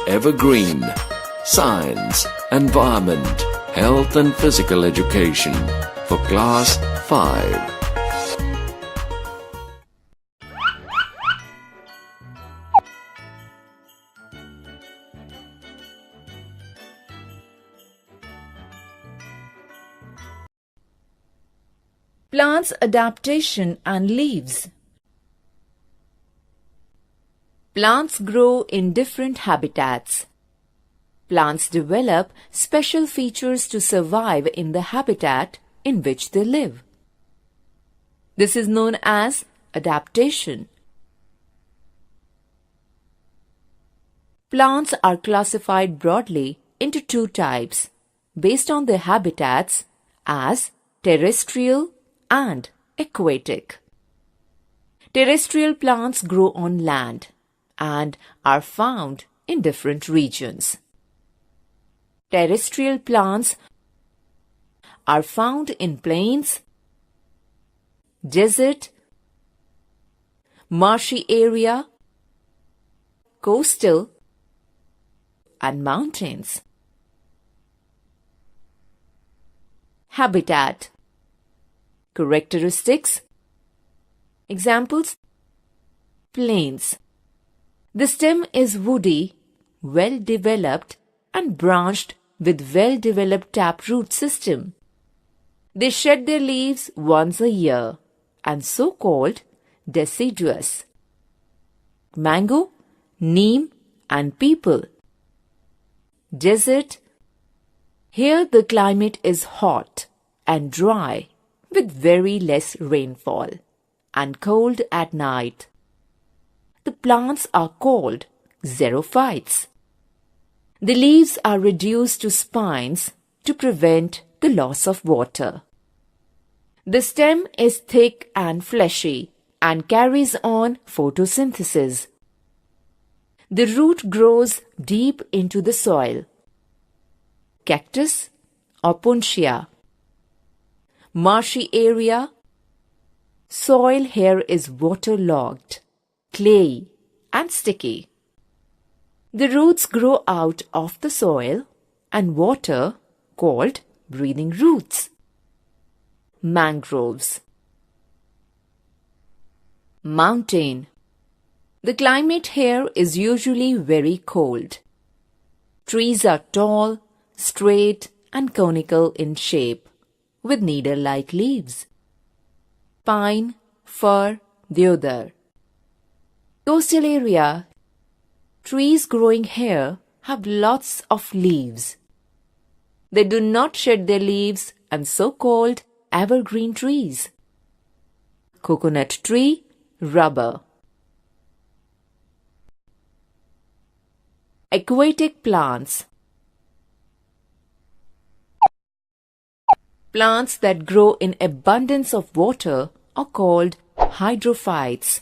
Evergreen. Science, Environment, Health and Physical Education for Class 5. Plants' adaptation and leaves. Plants grow in different habitats. Plants develop special features to survive in the habitat in which they live. This is known as adaptation. Plants are classified broadly into two types based on their habitats as terrestrial and aquatic. Terrestrial plants grow on land and are found in different regions. Terrestrial plants are found in plains, desert, marshy area, coastal, and mountains. Habitat. Characteristics. Examples: plains. The stem is woody, well-developed and branched with well-developed taproot system. They shed their leaves once a year and so-called deciduous. Mango, neem and peepal. Desert. Here the climate is hot and dry with very less rainfall and cold at night. The plants are called xerophytes. The leaves are reduced to spines to prevent the loss of water. The stem is thick and fleshy and carries on photosynthesis. The root grows deep into the soil. Cactus or Puntia. Marshy area. Soil here is waterlogged, clayey and sticky. The roots grow out of the soil and water called breathing roots. Mangroves. Mountain. The climate here is usually very cold. Trees are tall, straight and conical in shape, with needle-like leaves. Pine, fir, deodar. Coastal area. Trees growing here have lots of leaves. They do not shed their leaves and so-called evergreen trees. Coconut tree, rubber. Aquatic plants. Plants that grow in abundance of water are called hydrophytes.